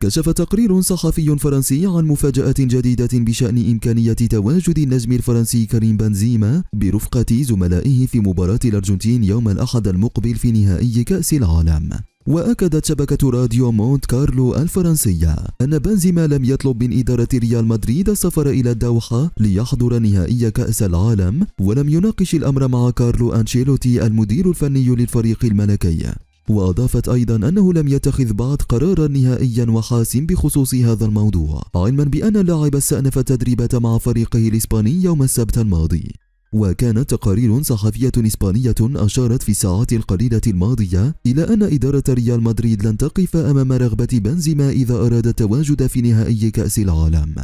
كشف تقرير صحفي فرنسي عن مفاجأة جديدة بشأن إمكانية تواجد النجم الفرنسي كريم بنزيما برفقة زملائه في مباراة الأرجنتين يوم الأحد المقبل في نهائي كأس العالم. وأكدت شبكة راديو مونت كارلو الفرنسية أن بنزيما لم يطلب من إدارة ريال مدريد السفر إلى الدوحة ليحضر نهائي كأس العالم، ولم يناقش الأمر مع كارلو أنشيلوتي المدير الفني للفريق الملكي. وأضافت أيضا أنه لم يتخذ بعد قرارا نهائيا وحاسم بخصوص هذا الموضوع، علما بأن اللاعب استأنف التدريبات مع فريقه الإسباني يوم السبت الماضي. وكانت تقارير صحفية إسبانية أشارت في الساعات القليلة الماضية إلى أن إدارة ريال مدريد لن تقف أمام رغبة بنزيما إذا أراد التواجد في نهائي كأس العالم.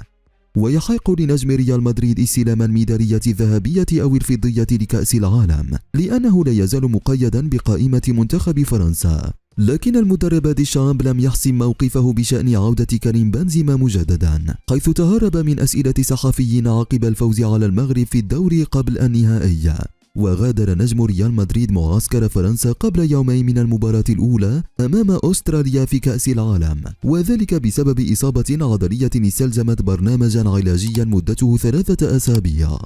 ويحق لنجم ريال مدريد استلام الميدالية الذهبية أو الفضية لكأس العالم، لأنه لا يزال مقيدا بقائمة منتخب فرنسا. لكن المدرب ديشامب لم يحسم موقفه بشأن عودة كريم بنزيما مجددا، حيث تهرب من أسئلة صحفيين عقب الفوز على المغرب في الدوري قبل النهائي. وغادر نجم ريال مدريد معسكر فرنسا قبل يومين من المباراة الأولى أمام أستراليا في كأس العالم، وذلك بسبب إصابة عضلية استلزمت برنامجا علاجيا مدته 3 أسابيع.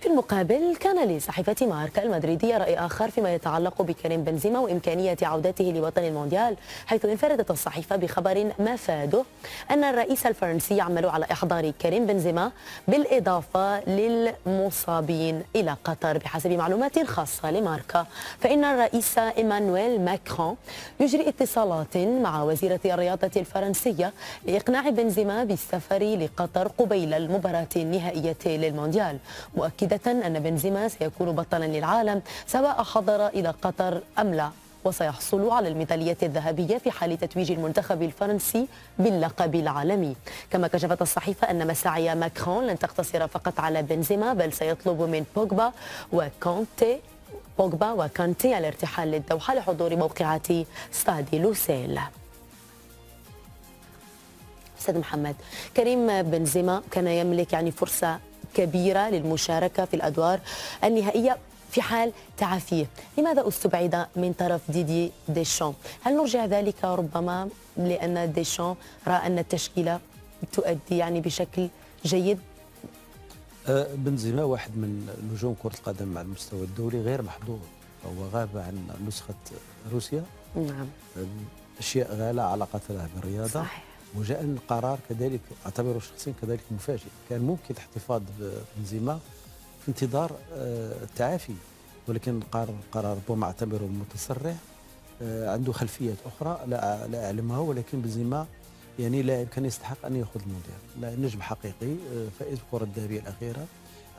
في المقابل كان لصحيفة ماركا المدريدية رأي آخر فيما يتعلق بكريم بنزيما وإمكانية عودته لوطن المونديال، حيث انفردت الصحيفة بخبر مفاده أن الرئيس الفرنسي يعمل على إحضار كريم بنزيما بالإضافة للمصابين إلى قطر. بحسب معلومات خاصة لماركا، فإن الرئيس إيمانويل ماكرون يجري اتصالات مع وزيرة الرياضة الفرنسية لإقناع بنزيما بالسفر لقطر قبيل المباراة النهائية للمونديال، مؤكدة أن بنزيما سيكون بطلا للعالم سواء حضر إلى قطر أم لا، وسيحصل على الميدالية الذهبية في حال تتويج المنتخب الفرنسي باللقب العالمي. كما كشفت الصحيفة أن مساعي ماكرون لن تقتصر فقط على بنزيما، بل سيطلب من بوجبا وكانتي الارتحال للدوحة لحضور موقعة ستاد لوسيل. أستاذ محمد، كريم بنزيما كان يملك فرصة كبيرة للمشاركة في الأدوار النهائية في حال تعافيه، لماذا استبعد من طرف ديدي ديشان؟ هل نرجع ذلك ربما لأن ديشان رأى أن التشكيلة تؤدي بشكل جيد؟ بنزيما واحد من نجوم كرة القدم على المستوى الدولي غير محظوظ، هو غاب عن نسخة روسيا. نعم. أشياء غالة علاقتها لها بالرياضة. صحيح. وجاء القرار كذلك اعتبره شخصيا كذلك مفاجئ، كان ممكن الاحتفاظ ببنزيما في انتظار التعافي، ولكن قرار ربما اعتبره متسرع. عنده خلفيات اخرى لا اعلمها، ولكن بنزيما لاعب كان يستحق ان ياخذ المونديال، نجم حقيقي، فائز بالكره الذهبيه الاخيره،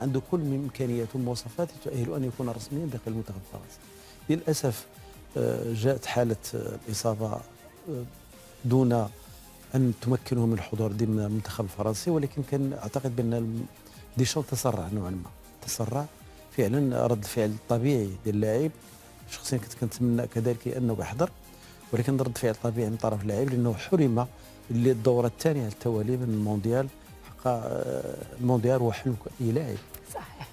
عنده كل من امكانيات ومواصفات تؤهله ان يكون رسميا داخل المنتخب الفرنسي. للاسف جاءت حاله الاصابه دون أن تمكنه من الحضور ضمن المنتخب الفرنسي، ولكن كان أعتقد بأن ديشان تسرع نوعا ما، تسرع فعلا. رد الفعل الطبيعي للاعب، شخصيا كنت كنتمنى كذلك أنه يحضر، ولكن رد فعل طبيعي من طرف اللاعب، لأنه حرم الدورة الثانية على التوالي من المونديال. حق المونديال هو حلم أي لاعب. صحيح.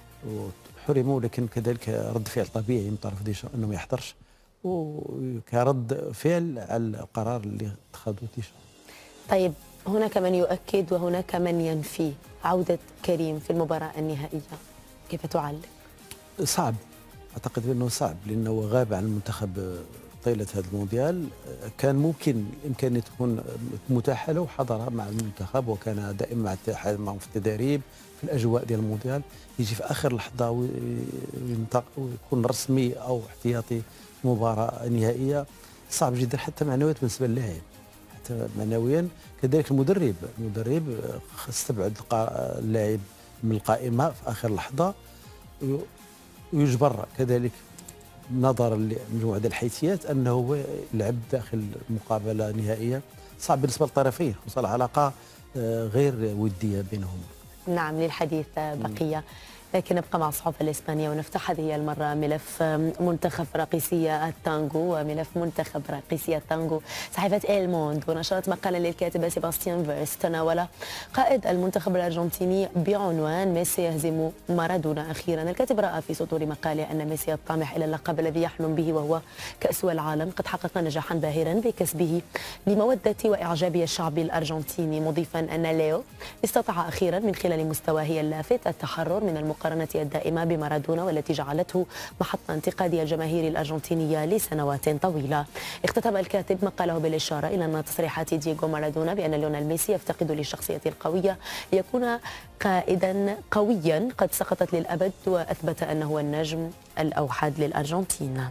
وحرمه، ولكن كذلك رد فعل طبيعي من طرف ديشان أنه ما يحضرش، وكرد فعل على القرار اللي اتخذه ديشان. طيب، هناك من يؤكد وهناك من ينفي عودة كريم في المباراة النهائية، كيف تعلق؟ صعب، أعتقد بأنه صعب، لأنه غاب عن المنتخب طيلة هذا المونديال. كان ممكن إمكانية تكون متاحة له وحضرها مع المنتخب، وكان دائما مع الاتحاد معهم في التدريب في الأجواء ديال المونديال. يجي في آخر لحظة ويكون رسمي أو احتياطي في مباراة نهائية، صعب جدا حتى معنويا بالنسبة للاعب، معنويا. كذلك المدرب استبعد اللاعب من القائمه في اخر لحظه، ويجبر كذلك نظرا لمجموعه الحيثيات انه يلعب داخل مقابله نهائيه. صعب بالنسبه للطرفين، خصوصا العلاقه غير وديه بينهم. نعم، للحديث بقيه. لكن نبقى مع الصحف الإسبانية ونفتح هذه المرة ملف منتخب راقصية التانغو وملف منتخب راقصية التانغو. صحيفة إل موند ونشرت مقالا للكاتب سيباستيان فيرس تناول قائد المنتخب الأرجنتيني بعنوان ميسي يهزم مارادونا أخيرا. الكاتب رأى في سطور مقاله أن ميسي الطامح إلى اللقب الذي يحلم به وهو كأس العالم قد حقق نجاحا باهرا بكسبه لمودة وإعجاب الشعب الأرجنتيني، مضيفا أن ليو استطاع أخيرا من خلال مستواه اللافت التحرر من المقارنة الدائمة بمارادونا والتي جعلته محط انتقاد الجماهير الأرجنتينية لسنوات طويلة. اختتم الكاتب مقاله بالإشارة إلى أن تصريحات دييغو مارادونا بأن ليونيل ميسي يفتقد للشخصية القوية ليكون قائدا قويا قد سقطت للأبد، وأثبت أنه النجم الأوحد للأرجنتين.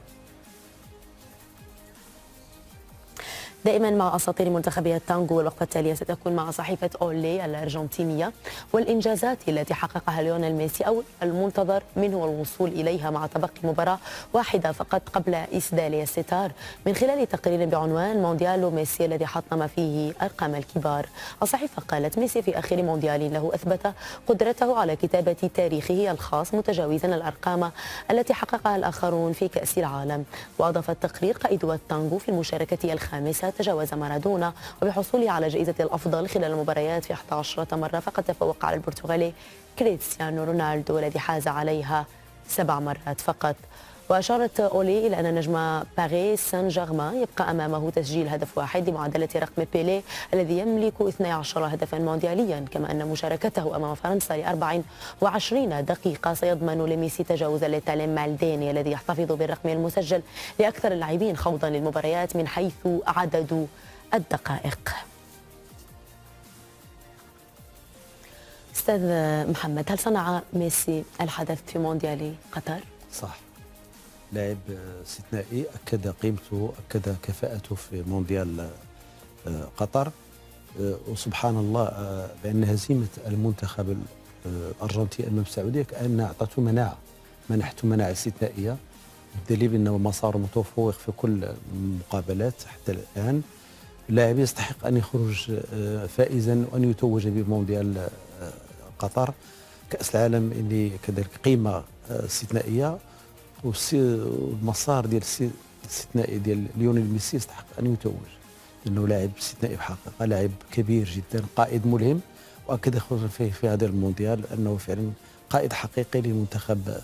دائما مع أساطير منتخبي التانغو، والوقفة التالية ستكون مع صحيفة أولي الأرجنتينية والإنجازات التي حققها ليونيل ميسي أو المنتظر منه الوصول إليها مع تبقي مباراة واحدة فقط قبل إسدال الستار، من خلال تقرير بعنوان مونديالو ميسي الذي حطم فيه أرقام الكبار. الصحيفة قالت ميسي في آخر مونديال له أثبت قدرته على كتابة تاريخه الخاص متجاوزا الأرقام التي حققها الآخرون في كأس العالم. وأضاف التقرير قائد التانغو في المشاركة الخامسة تجاوز مارادونا وبحصوله على جائزة الأفضل خلال المباريات في 11 مرة، فقد تفوق على البرتغالي كريستيانو رونالدو الذي حاز عليها 7 مرات فقط. وأشارت أولي إلى أن نجم باريس سان جيرمان يبقى أمامه تسجيل هدف واحد لمعادلة رقم بيليه الذي يملك 12 هدفا موندياليا، كما أن مشاركته أمام فرنسا ل 24 دقيقة سيضمن لميسي تجاوز لتالين مالديني الذي يحتفظ بالرقم المسجل لأكثر اللاعبين خوضا للمباريات من حيث عدد الدقائق. أستاذ محمد، هل صنع ميسي الحدث في مونديال قطر؟ صح، لاعب استثنائي، أكد قيمته، أكد كفاءته في مونديال قطر. وسبحان الله بأن هزيمة المنتخب الأرجنتيني أمام السعودية كأنها أعطته منحته مناعة استثنائية، بالدليل أنه مسار متفوق في كل المقابلات حتى الآن. لاعب يستحق أن يخرج فائزا وأن يتوج بمونديال قطر. كأس العالم اللي كذلك قيمة استثنائية، والمسار ديال الاستثنائي ديال ليونيل ميسي يستحق ان يتوج، لانه لاعب استثنائي بحقيقه، لاعب كبير جدا، قائد ملهم، واكد في هذا المونديال انه فعلا قائد حقيقي للمنتخب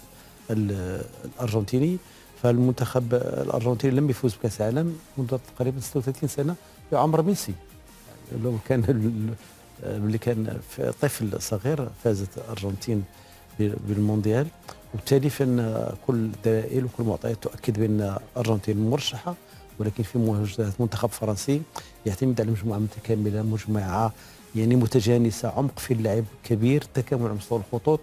الارجنتيني. فالمنتخب الارجنتيني لم يفوز بكاس العالم منذ تقريبا 36 سنه في عمر ميسي. لو كان اللي كان طفل صغير فازت الارجنتين بالمونديال، وبالتالي فان كل الدلائل وكل المعطيات تؤكد بان الارجنتين مرشحه، ولكن في مواجهه منتخب فرنسي يعتمد على مجموعه متكامله، مجموعه يعني متجانسه، عمق في اللعب كبير، تكامل على مستوى الخطوط،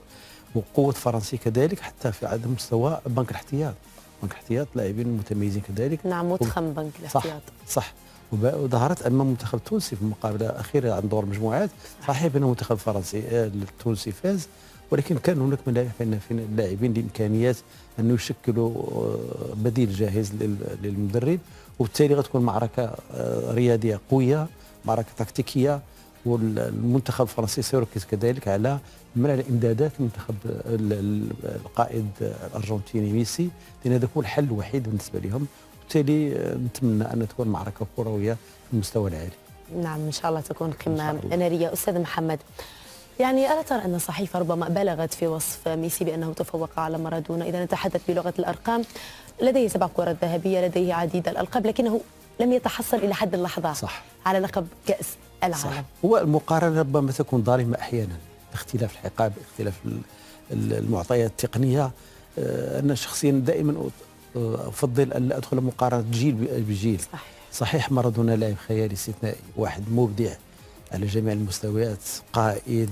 وقوه فرنسي كذلك حتى في عدم مستوى بنك الاحتياط. بنك الاحتياط لاعبين متميزين كذلك. نعم، متخم بنك الاحتياط. صح. وظهرت امام المنتخب التونسي في المقابله الاخيره عن دور المجموعات. صحيح بان المنتخب الفرنسي التونسي فاز، ولكن كان هناك من اللاعبين لامكانيات انه يشكلوا بديل جاهز للمدرب، وبالتالي غتكون معركه رياضيه قويه، معركه تكتيكيه، والمنتخب الفرنسي سيركز كذلك على منع الامدادات المنتخب القائد الارجنتيني ميسي، لان هذا هو الحل الوحيد بالنسبه لهم. وبالتالي نتمنى ان تكون معركه كرويه في المستوى العالي. نعم، ان شاء الله تكون قمه ناريه. استاذ محمد، يعني ألا ترى أن الصحيفة ربما بلغت في وصف ميسي بأنه تفوق على مارادونا؟ إذا نتحدث بلغة الأرقام، لديه 7 كرات ذهبية، لديه عديد الألقاب، لكنه لم يتحصل إلى حد اللحظة صح على لقب كأس العالم. صح. هو المقارنة ربما تكون ظالمة أحيانا، اختلاف الحقاب، اختلاف المعطيات التقنية. أنا شخصيا دائما أفضل أن لا أدخل مقارنة جيل بجيل. صحيح مارادونا لاعب خيالي استثنائي، واحد مبدع على جميع المستويات، قائد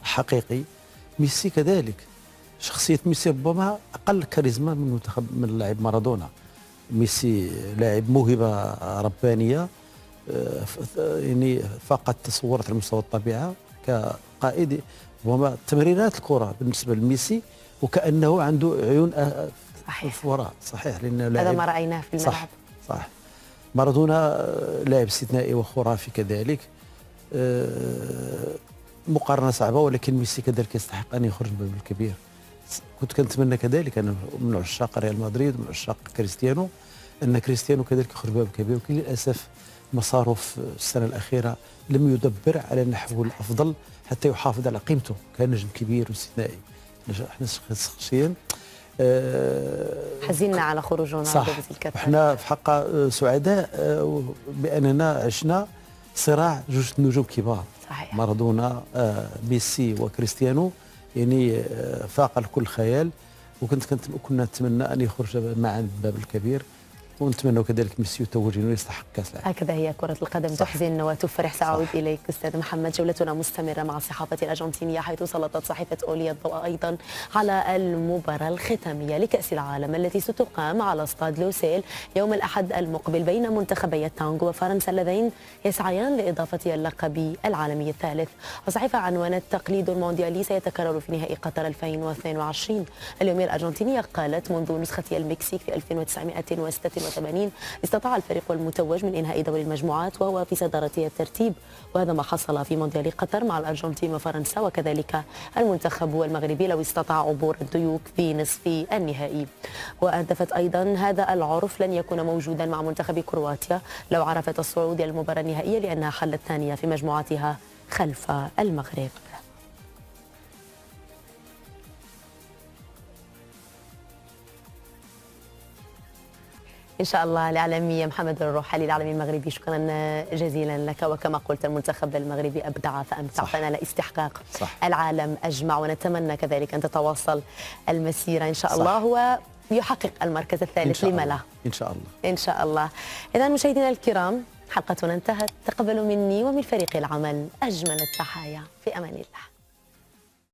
حقيقي. ميسي كذلك، شخصية ميسي ربما أقل كاريزما من اللاعب مارادونا. ميسي لاعب موهبة ربانية، يعني فقط تصورت على مستوى الطبيعة كقائد. ربما تمريرات الكرة بالنسبة لميسي وكأنه عنده عيون في وراء. صحيح، لأنه هذا ما رأيناه في الملعب. صح. مارادونا لاعب استثنائي وخرافي كذلك. مقارنة صعبة، ولكن ميسي كذلك يستحق أن يخرج بالكبير. كنت كنتمنى كذلك، أنا من عشاق ريال مدريد ومن عشاق كريستيانو، أن كريستيانو كذلك يخرج باب كبير، ولكن للأسف مساره في السنة الأخيرة لم يدبر على النحو الأفضل حتى يحافظ على قيمته كنجم كبير واستثنائي. احنا شخصيا حزينا على خروج رونالدو صح، بتلك الطريقة. احنا في حق سعداء بأننا عشنا صراع جوج نجوم كبار، صحيح. مارادونا ميسي وكريستيانو، يعني فاق الكل خيال، كنا نتمنى أن يخرج معا الباب الكبير، ونتمنى كذلك ميسي يتوج انه يستحق كاس العالم. هكذا هي كرة القدم، صح. تحزن وتفرح. سأعود إليك أستاذ محمد. جولتنا مستمرة مع الصحافة الأرجنتينية، حيث سلطت صحيفة أوليا الضوء أيضا على المباراة الختامية لكأس العالم التي ستقام على استاد لوسيل يوم الأحد المقبل بين منتخبي التانغو وفرنسا اللذين يسعيان لإضافة اللقب العالمي الثالث. الصحيفة عنونت: تقليد المونديالي سيتكرر في نهائي قطر 2022. اليومية الأرجنتينية قالت: منذ نسخة المكسيك في 1986 استطاع الفريق المتوج من إنهاء دوري المجموعات وهو في صدارة الترتيب، وهذا ما حصل في مونديال قطر مع الأرجنتين وفرنسا، وكذلك المنتخب المغربي لو استطاع عبور الديوك في نصف النهائي. وأضافت أيضا: هذا العرف لن يكون موجودا مع منتخب كرواتيا لو عرفت الصعود إلى المباراة النهائية، لأنها حلت ثانية في مجموعتها خلف المغرب. إن شاء الله الإعلامية محمد الروحالي الإعلامي المغربي، شكرا جزيلا لك. وكما قلت المنتخب المغربي أبدع فأمتعتنا لاستحقاق العالم أجمع، ونتمنى كذلك أن تتواصل المسيرة إن شاء الله ويحقق المركز الثالث، لما لا؟ إن شاء الله. إن شاء الله. إذا مشاهدينا الكرام، حلقتنا انتهت. تقبلوا مني ومن فريق العمل أجمل التحايا. في أمان الله.